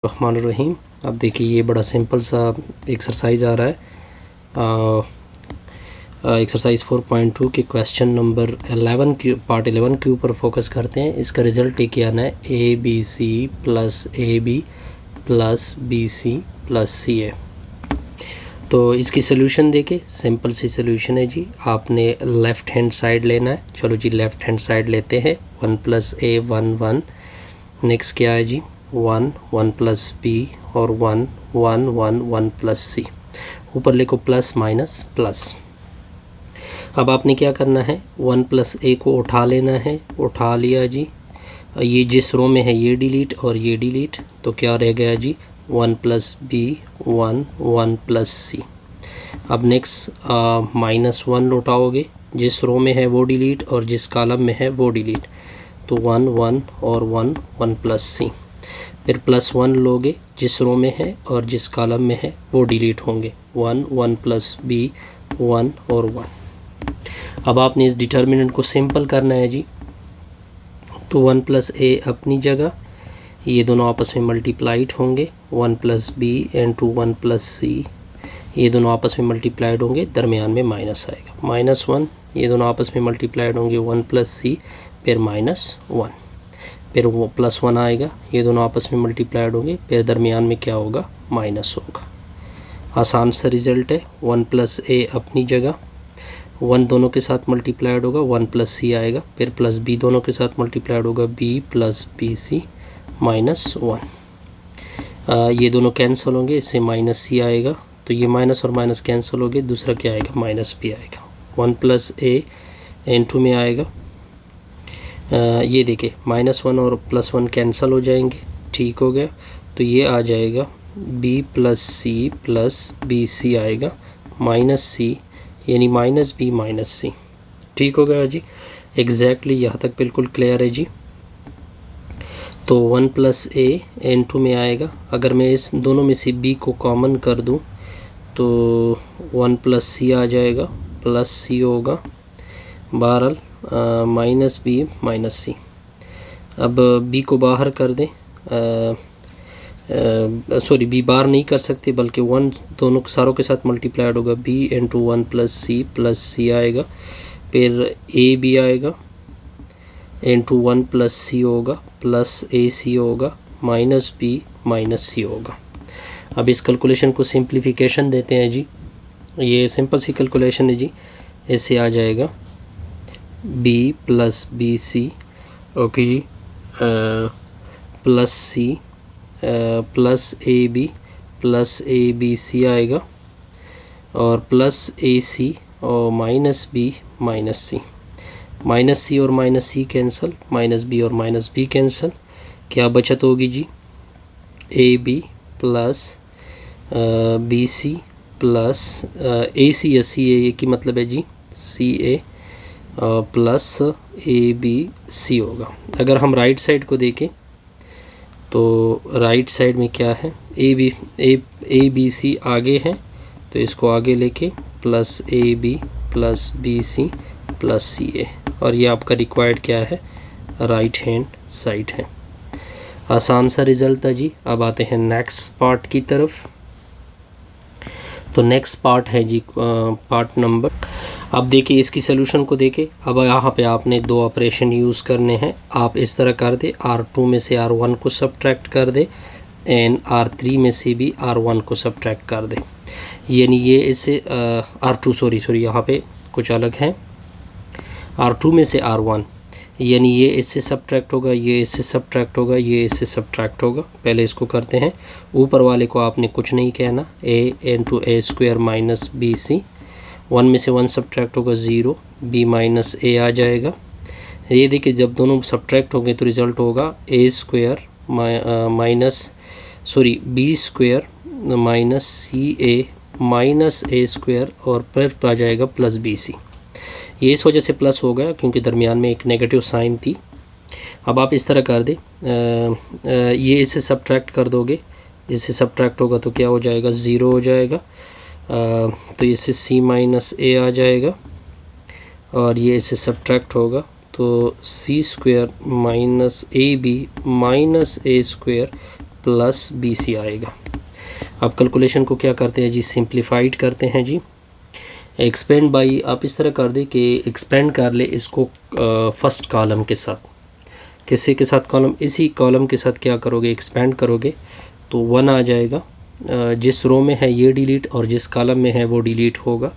रहमान रहीम। अब देखिए ये बड़ा सिंपल सा एक्सरसाइज आ रहा है। एक्सरसाइज 4.2 के क्वेश्चन नंबर 11 के पार्ट 11 के ऊपर फोकस करते हैं। इसका रिज़ल्ट लेके आना है ABC plus AB plus BC plus CA। तो इसकी सोल्यूशन देके सिंपल सी सोल्यूशन है जी। आपने लेफ़्ट हैंड साइड लेना है। चलो जी लेफ़्ट हैंड साइड लेते हैं। 1 प्लस A 1 1। नेक्स्ट क्या है जी 1 1 प्लस B और 1 1 1 1 प्लस C। ऊपर लिखो प्लस माइनस प्लस। अब आपने क्या करना है 1 प्लस A को उठा लेना है। उठा लिया जी। ये जिस रो में है ये डिलीट और ये डिलीट, तो क्या रह गया जी 1 प्लस B 1 1 प्लस C। अब नेक्स्ट माइनस 1 उठाओगे, जिस रो में है वो डिलीट और जिस कॉलम में है वो डिलीट, तो 1 1 और 1 1 प्लस C। फिर प्लस 1 लोगे, जिस रो में है और जिस कॉलम में है वो डिलीट होंगे, 1 1 प्लस B 1 और 1। अब आपने इस डिटर्मिनेंट को सिंपल करना है जी। तो 1 प्लस A अपनी जगह, ये दोनों आपस में मल्टीप्लाइड होंगे, 1 plus B into 1 plus C, ये दोनों आपस में मल्टीप्लाइड होंगे, दरमियान में माइनस आएगा, माइनस 1, ये दोनों आपस में मल्टीप्लाइड होंगे 1 प्लस C, फिर माइनस 1, फिर वो प्लस 1 आएगा, ये दोनों आपस में मल्टीप्लाइड होंगे, फिर दरमियान में क्या होगा माइनस होगा। आसान सा रिज़ल्ट है। 1 प्लस A अपनी जगह, 1 दोनों के साथ मल्टीप्लाइड होगा, 1 प्लस C आएगा, फिर प्लस B दोनों के साथ मल्टीप्लाइड होगा, B प्लस BC माइनस 1। ये दोनों कैंसिल होंगे, इससे माइनस C आएगा, तो ये माइनस और माइनस कैंसिल हो गए, दूसरा क्या आएगा माइनस B आएगा। 1 प्लस A इंटू में आएगा, ये देखिए माइनस 1 और प्लस 1 कैंसिल हो जाएंगे, ठीक हो गया, तो ये आ जाएगा B plus C plus BC आएगा माइनस C, यानी माइनस B माइनस C। ठीक हो गया जी। एग्जैक्टली यहाँ तक बिल्कुल क्लियर है जी। तो 1 प्लस A इंटू में आएगा, अगर मैं इस दोनों में से B को कॉमन कर दूँ तो 1 प्लस C आ जाएगा, प्लस C होगा, बहरहाल माइनस B माइनस C। अब B को बाहर कर दें, सॉरी B बाहर नहीं कर सकते, बल्कि 1 दोनों सारों के साथ मल्टीप्लाइड होगा, B इंटू 1 प्लस C आएगा, फिर AB आएगा इंटू 1 प्लस C होगा, प्लस AC होगा, माइनस B माइनस C होगा। अब इस कैलकुलेशन को सिंप्लीफिकेशन देते हैं जी। ये सिंपल सी कैलकुलेशन है जी। ऐसे आ जाएगा B प्लस BC, ओके जी, plus C plus AB plus ABC आएगा, और प्लस AC और minus B minus C, minus C और minus C cancel, minus B और माइनस B कैंसिल, क्या बचत होगी जी AB plus BC plus AC या CA की मतलब है जी CA प्लस ABC होगा। अगर हम राइट साइड को देखें तो राइट साइड में क्या है, ABC आगे है, तो इसको आगे लेके plus AB plus BC plus CA, और ये आपका रिक्वायर्ड क्या है राइट हैंड साइड है। आसान सा रिज़ल्ट था जी। अब आते हैं नेक्स्ट पार्ट की तरफ। तो नेक्स्ट पार्ट है जी पार्ट नंबर। अब देखिए इसकी सोल्यूशन को देखें। अब यहाँ पे आपने दो ऑपरेशन यूज़ करने हैं। आप इस तरह कर दे, R2 में से R1 को सब्ट्रैक्ट कर दे, एंड R3 में से भी R1 को सब्ट्रैक्ट कर दे, यानी ये इससे R2 सॉरी यहाँ पे कुछ अलग है, R2 में से R1, यानी ये इससे सब्ट्रैक्ट होगा, ये इससे सब्ट्रैक्ट होगा, ये इससे सब्ट्रैक्ट होगा। पहले इसको करते हैं। ऊपर वाले को आपने कुछ नहीं कहना, A into A square minus BC, 1 में से 1 सब्ट्रैक्ट होगा 0, B माइनस A आ जाएगा। ये देखिए जब दोनों सब्ट्रैक्ट होंगे तो रिज़ल्ट होगा A square B square minus CA minus A square, और फिर आ जाएगा प्लस BC। ये इस वजह से प्लस हो गया क्योंकि दरमियान में एक नेगेटिव साइन थी। अब आप इस तरह कर दे, ये इससे सब्ट्रैक्ट कर दोगे, इससे सब्ट्रैक्ट होगा तो क्या हो जाएगा 0 हो जाएगा, तो इससे C माइनस A आ जाएगा, और ये इससे सब्ट्रैक्ट होगा तो C square minus AB minus A square plus B C आएगा। अब कैलकुलेशन को क्या करते हैं जी, सिंप्लीफाइड करते हैं जी। एक्सपेंड बाई आप इस तरह कर दे कि एक्सपेंड कर ले इसको फर्स्ट कॉलम के साथ। किसी के साथ? कॉलम, इसी कॉलम के साथ क्या करोगे, एक्सपेंड करोगे तो 1 आ जाएगा। जिस रो में है ये डिलीट और जिस कॉलम में है वो डिलीट होगा,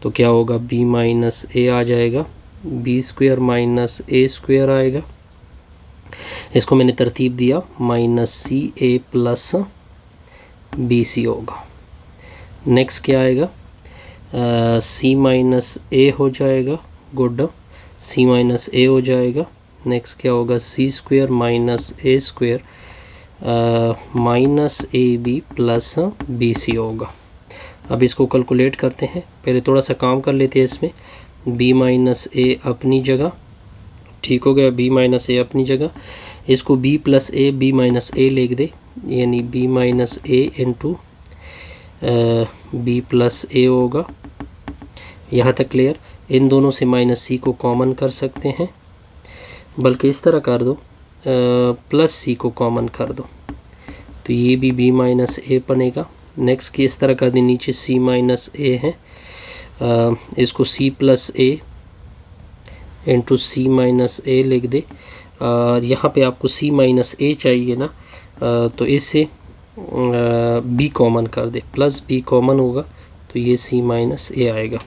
तो क्या होगा, b माइनस ए आ जाएगा, B square minus A square आएगा। इसको मैंने तरतीब दिया, माइनस सी ए प्लस बी सी होगा। नेक्स्ट क्या आएगा, सी माइनस ए हो जाएगा, गुड, सी माइनस ए हो जाएगा। नेक्स्ट क्या होगा, C square minus A square minus A B plus B C होगा। अब इसको कैलकुलेट करते हैं। पहले थोड़ा सा काम कर लेते हैं इसमें। b माइनस ए अपनी जगह, ठीक हो गया, b माइनस ए अपनी जगह। इसको b प्लस ए b माइनस ए लिख दे, यानी b माइनस ए इंटू बी प्लस ए होगा। यहाँ तक क्लियर। इन दोनों से माइनस सी को कॉमन कर सकते हैं, बल्कि इस तरह कर दो, प्लस सी को कॉमन कर दो, तो ये भी b माइनस ए बनेगा। नेक्स्ट की इस तरह कर दी, नीचे c माइनस ए है, इसको c प्लस ए इंटू सी माइनस ए लिख दे। और यहाँ पे आपको c माइनस ए चाहिए ना, तो इससे b कॉमन कर दे, प्लस b कॉमन होगा तो ये c माइनस ए आएगा।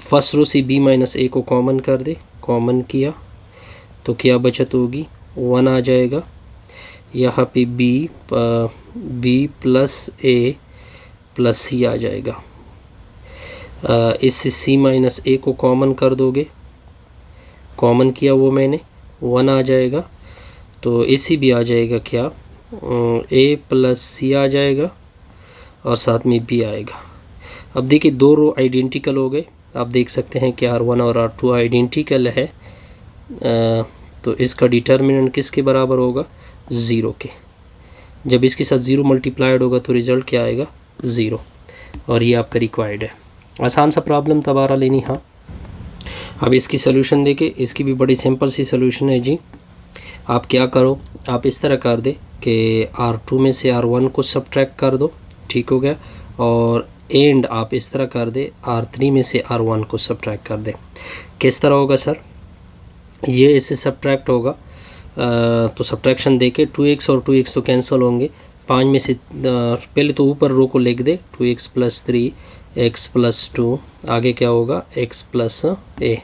फर्स्ट रो से b माइनस ए को कॉमन कर दे, कॉमन किया तो क्या बचत होगी, 1 आ जाएगा। यहाँ पे b प्लस ए प्लस सी आ जाएगा। इससे c माइनस ए को कॉमन कर दोगे, कॉमन किया वो मैंने, 1 आ जाएगा। तो इसी भी आ जाएगा क्या, a प्लस सी आ जाएगा और साथ में b आएगा। अब देखिए दो रो आइडेंटिकल हो गए। आप देख सकते हैं कि R1 और R2 आइडेंटिकल है, तो इसका डिटर्मिनेंट किसके बराबर होगा, 0 के। जब इसके साथ 0 मल्टीप्लाइड होगा तो रिज़ल्ट क्या आएगा, 0। और ये आपका रिक्वायर्ड है। आसान सा प्रॉब्लम दोबारा लेनी। हाँ, अब इसकी सलूशन देखें। इसकी भी बड़ी सिंपल सी सलूशन है जी। आप क्या करो, आप इस तरह कर दे कि R2 में से R1 को सब्ट्रैक्ट कर दो, ठीक हो गया। और एंड आप इस तरह कर दे, R3 में से R1 को सब्ट्रैक्ट कर दे। किस तरह होगा सर, ये इससे सब्ट्रैक्ट होगा, तो सब्ट्रैक्शन देके 2x और 2x तो कैंसिल होंगे। 5 में से पहले तो ऊपर रो को लिख दे, 2x प्लस 3 x प्लस 2, आगे क्या होगा, x प्लस a।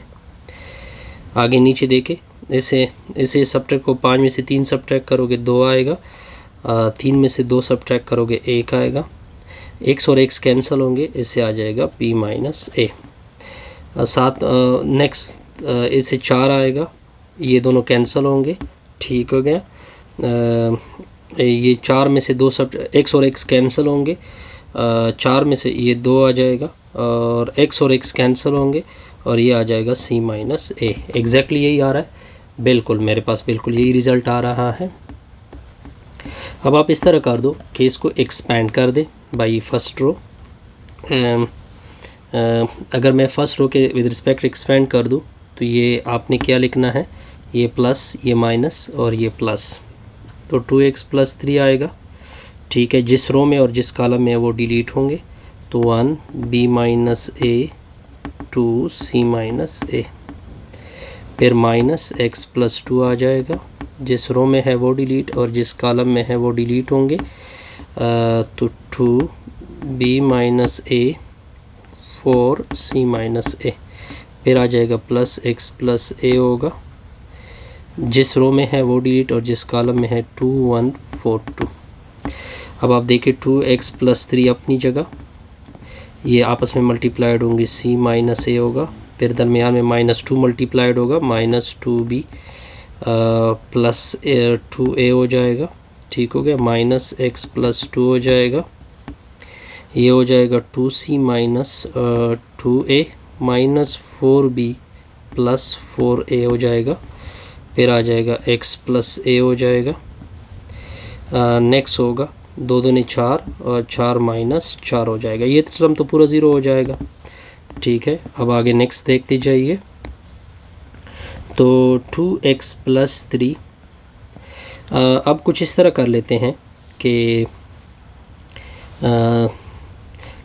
आगे नीचे देखे, इसे सब्ट्रैक्ट को 5 में से 3 सब्ट्रैक्ट करोगे 2 आएगा, 3 में से 2 सब्ट्रैक्ट करोगे 1 आएगा। x और x कैंसिल होंगे, इससे आ जाएगा b माइनस ए। साथ नेक्स्ट इससे 4 आएगा, ये दोनों कैंसिल होंगे, ठीक हो गया। ये 4 में से 2 x और x कैंसिल होंगे, 4 में से ये 2 आ जाएगा और x और x कैंसिल होंगे और ये आ जाएगा c माइनस ए। एग्जैक्टली यही आ रहा है, बिल्कुल मेरे पास बिल्कुल यही रिज़ल्ट आ रहा है। अब आप इस तरह कर दो कि इसको एक्सपेंड कर दे बाई फर्स्ट रो। अगर मैं फ़र्स्ट रो के विद रिस्पेक्ट एक्सपेंड कर दूँ तो ये आपने क्या लिखना है, ये प्लस, ये माइनस और ये प्लस, तो 2x प्लस 3 आएगा, ठीक है। जिस रो में और जिस कॉलम में वो डिलीट होंगे, तो 1 b माइनस ए 2 c माइनस ए, फिर माइनस x प्लस 2 आ जाएगा। जिस रो में है वो डिलीट और जिस कॉलम में है वो डिलीट होंगे, तो 2 b माइनस ए 4 c माइनस ए, फिर आ जाएगा प्लस x प्लस ए होगा। जिस रो में है वो डिलीट और जिस कॉलम में है 2 1 4 2। अब आप देखिए 2x प्लस 3 अपनी जगह, ये आपस में मल्टीप्लाइड होंगे, c माइनस ए होगा, फिर दरमियान में माइनस 2 मल्टीप्लाइड होगा, माइनस 2b प्लस 2a हो जाएगा, ठीक हो गया। माइनस x प्लस 2 हो जाएगा, ये हो जाएगा 2c minus 2a minus 4b plus 4a हो जाएगा, फिर आ जाएगा x प्लस a हो जाएगा। नेक्स्ट होगा 2 दूनी 4 और 4 माइनस 4 हो जाएगा। ये टर्म तो पूरा 0 हो जाएगा, ठीक है। अब आगे नेक्स्ट देखते जाइए। तो 2x प्लस 3, अब कुछ इस तरह कर लेते हैं कि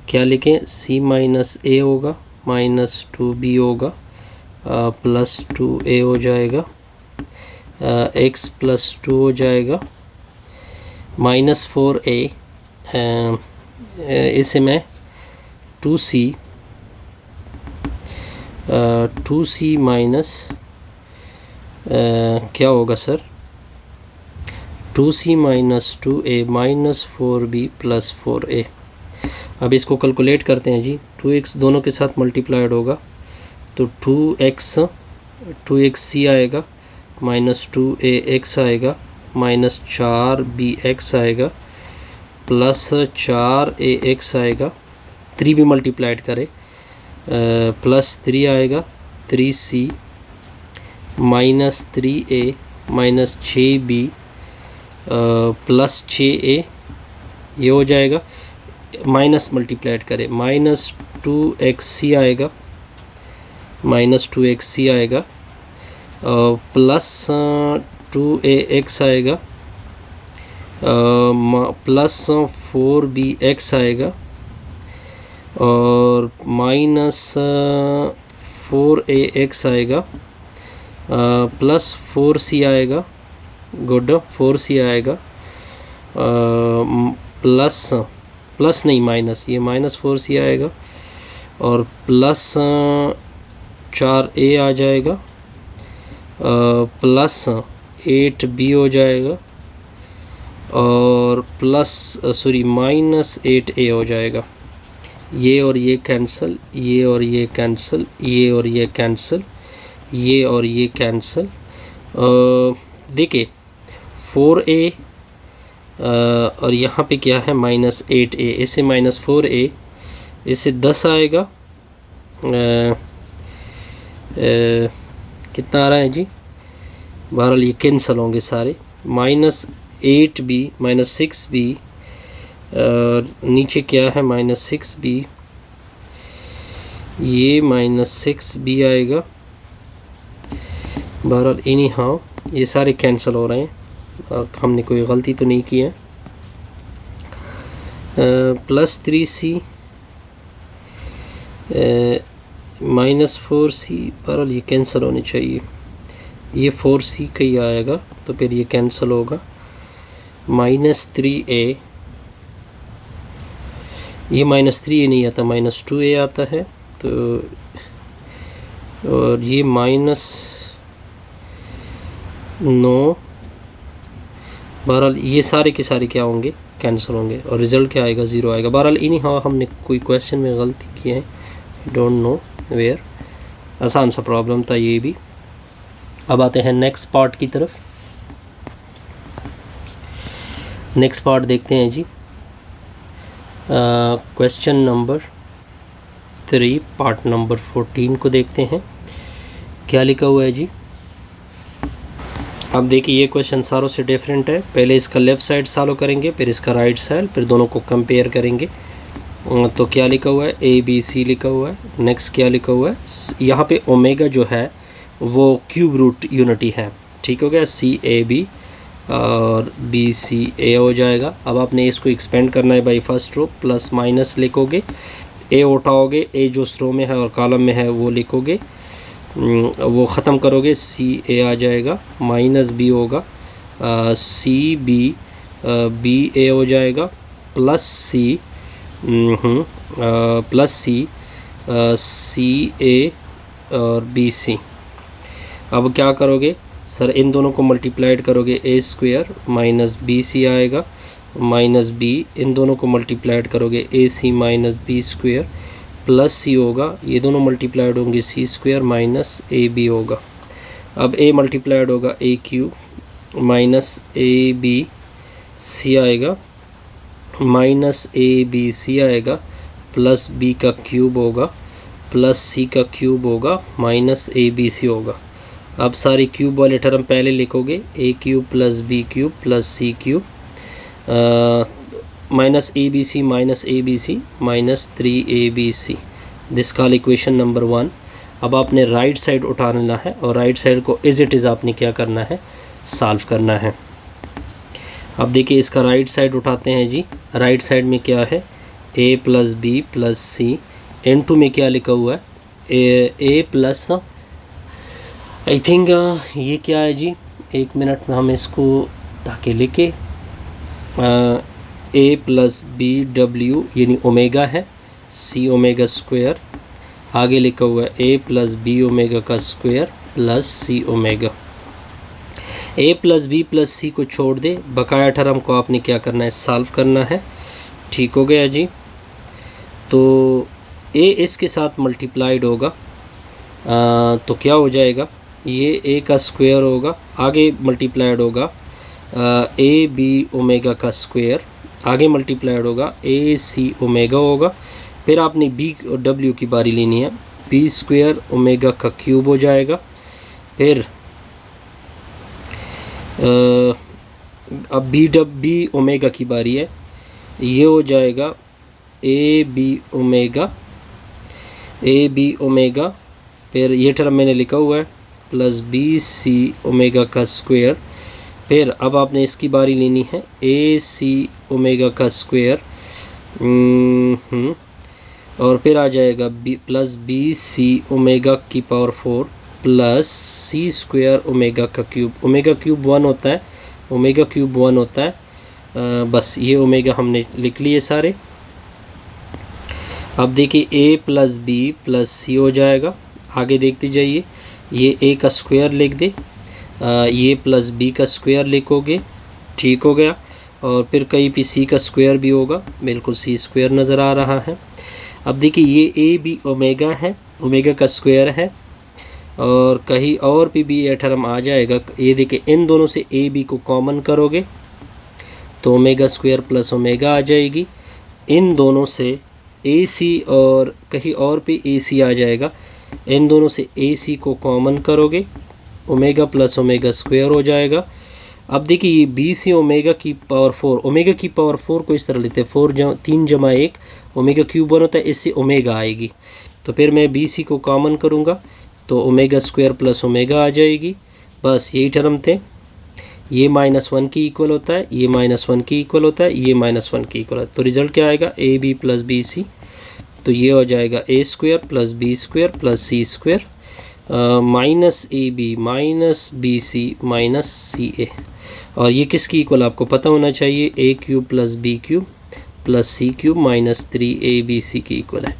क्या लिखें, c माइनस a होगा माइनस 2b होगा प्लस 2a हो जाएगा, x प्लस 2 हो जाएगा माइनस 4a, इसे मैं 2c माइनस क्या होगा sir, 2c minus 2a minus 4b plus 4a। अब इसको कैलकुलेट करते हैं जी, 2x दोनों के साथ मल्टीप्लाइड होगा तो 2x आएगा माइनस 2ax आएगा माइनस 4bx आएगा प्लस 4ax आएगा, 3 भी मल्टीप्लाइड करें प्लस 3 आएगा 3c minus 3a minus 6b plus 6a, ये हो जाएगा, माइनस मल्टीप्लाइड करें माइनस 2xc आएगा माइनस 2xc आएगा प्लस 2ax आएगा प्लस 4bx आएगा और माइनस 4ax आएगा प्लस 4c आएगा, गुड 4c आएगा प्लस नहीं माइनस, ये माइनस 4c आएगा और प्लस 4a आ जाएगा प्लस 8b हो जाएगा और प्लस माइनस 8a हो जाएगा। ये और ये कैंसिल, ये और ये कैंसिल, ये और ये कैंसिल, ये और ये कैंसिल। देखिए 4a और यहाँ पे क्या है माइनस 8a, इससे माइनस 4a, इससे 10 आएगा, कितना आ रहा है जी, बहरहाल ये कैंसिल होंगे सारे, माइनस 8b माइनस 6b, नीचे क्या है माइनस 6b, ये माइनस 6b आएगा, बहरहाल इन्हीं हाँ ये सारे कैंसिल हो रहे हैं, हमने कोई गलती तो नहीं की है। प्लस 3c माइनस 4c, बहरहाल ये कैंसिल होनी चाहिए, ये 4c का ही आएगा तो फिर ये कैंसिल होगा, माइनस 3a, ये माइनस 3a नहीं आता, माइनस 2a आता है, तो और ये माइनस 9, बहरहाल ये सारे के सारे क्या होंगे कैंसिल होंगे और रिज़ल्ट क्या आएगा 0 आएगा। बहरहाल इन्हीं हाँ हमने कोई क्वेश्चन में गलती की है, डोंट नो वेयर, आसान सा प्रॉब्लम था ये भी। अब आते हैं नेक्स्ट पार्ट की तरफ। नेक्स्ट पार्ट देखते हैं जी, क्वेश्चन नंबर 3 पार्ट नंबर 14 को देखते हैं, क्या लिखा हुआ है जी। अब देखिए ये क्वेश्चन सारों से डिफरेंट है, पहले इसका लेफ़्ट साइड सॉल्व करेंगे, फिर इसका राइट साइड, फिर दोनों को कंपेयर करेंगे। तो क्या लिखा हुआ है, ABC लिखा हुआ है। नेक्स्ट क्या लिखा हुआ है, यहाँ पे ओमेगा जो है वो क्यूब रूट यूनिटी है, ठीक हो गया, CAB और BCA हो जाएगा। अब आपने इसको एक्सपेंड करना है by first row, plus minus लिखोगे, A उठाओगे, A जो रो में है और कॉलम में है वो लिखोगे, वो ख़त्म करोगे CA आ जाएगा, माइनस B होगा, CB BA हो जाएगा, प्लस C CA और BC। अब क्या करोगे सर, इन दोनों को मल्टीप्लाइड करोगे, A² माइनस BC आएगा, माइनस B, इन दोनों को मल्टीप्लाइड करोगे AC minus B² plus C होगा, ये दोनों मल्टीप्लाइड होंगे C² माइनस AB होगा। अब A मल्टीप्लाइड होगा AQ माइनस ABC आएगा, माइनस ABC आएगा, प्लस B का क्यूब होगा, प्लस C का क्यूब होगा, माइनस ABC होगा। अब सारी क्यूब वाले टर्म पहले लिखोगे, A³ plus B³ plus C³ minus ABC minus ABC minus 3ABC, this call equation number 1। अब आपने राइट साइड उठाना है और राइट साइड को एज इट इज़ आपने क्या करना है, सॉल्व करना है। अब देखिए इसका राइट साइड उठाते हैं जी। राइट साइड में क्या है, a plus B plus C, n2 में क्या लिखा हुआ है, a प्लस, आई थिंक ये क्या है जी, 1 मिनट में हम इसको ताकि लिखे, a प्लस बी डब्ल्यू यानी ओमेगा है, c ओमेगा स्क्वायर, आगे लिखा हुआ है a प्लस बी ओमेगा का square plus c omega. a plus B plus C को छोड़ दे, बकाया टर्म को आपने क्या करना है, सॉल्व करना है। ठीक हो गया जी। तो a इसके साथ मल्टीप्लाइड होगा, तो क्या हो जाएगा, ये a का स्क्वायर होगा, आगे मल्टीप्लाइड होगा a बी ओमेगा का स्क्वायर, आगे मल्टीप्लाइड होगा a सी ओमेगा होगा। फिर आपने b और w की बारी लेनी है, b स्क्वायर ओमेगा का क्यूब हो जाएगा। फिर अब बी ओमेगा की बारी है, ये हो जाएगा ए बी ओमेगा, फिर ये टर्म मैंने लिखा हुआ है प्लस बी सी ओमेगा का स्क्वायर। फिर अब आपने इसकी बारी लेनी है ए सी ओमेगा का स्क्वायर, और फिर आ जाएगा प्लस बी सी ओमेगा की power 4 plus C square omega का क्यूब। ओमेगा क्यूब 1 होता है, ओमेगा क्यूब 1 होता है। बस ये ओमेगा हमने लिख लिए सारे। अब देखिए a प्लस बी प्लस सी हो जाएगा, आगे देखते जाइए, ये a का स्क्वायर लिख दे, ये प्लस b का स्क्वायर लिखोगे, ठीक हो गया। और फिर कहीं पे c का स्क्वायर भी होगा, बिल्कुल c स्क्वायर नज़र आ रहा है। अब देखिए ये a भी ओमेगा है, ओमेगा का स्क्वायर है, और कहीं और भी ये टर्म आ जाएगा। ये देखिए इन दोनों से ए बी को कॉमन करोगे तो ओमेगा स्क्वायर प्लस ओमेगा आ जाएगी। इन दोनों से ए सी और कहीं और पे ए सी आ जाएगा, इन दोनों से ए सी को कॉमन करोगे, ओमेगा प्लस ओमेगा स्क्वायर हो जाएगा। अब देखिए ये बी सी ओमेगा की पावर 4, ओमेगा की पावर 4 को इस तरह लेते हैं, 3 जमा 1 ओमेगा क्यूब 1 होता है, इससे ओमेगा आएगी। तो फिर मैं बी सी को कॉमन करूँगा तो ओमेगा स्क्वायर प्लस ओमेगा आ जाएगी। बस यही टर्म थे, ये -1 की इक्वल होता है, ये -1 की इक्वल होता है, ये -1 की इक्वल है। तो रिज़ल्ट क्या आएगा, A B plus B C, तो ये हो जाएगा a square plus B square plus C square minus A B minus B C minus C A. और ये किसकी इक्वल आपको पता होना चाहिए, a cube plus B cube plus C cube minus 3abc की इक्वल है।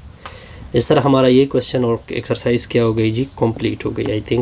इस तरह हमारा ये क्वेश्चन और एक्सरसाइज क्या हो गई जी, कंप्लीट हो गई। I think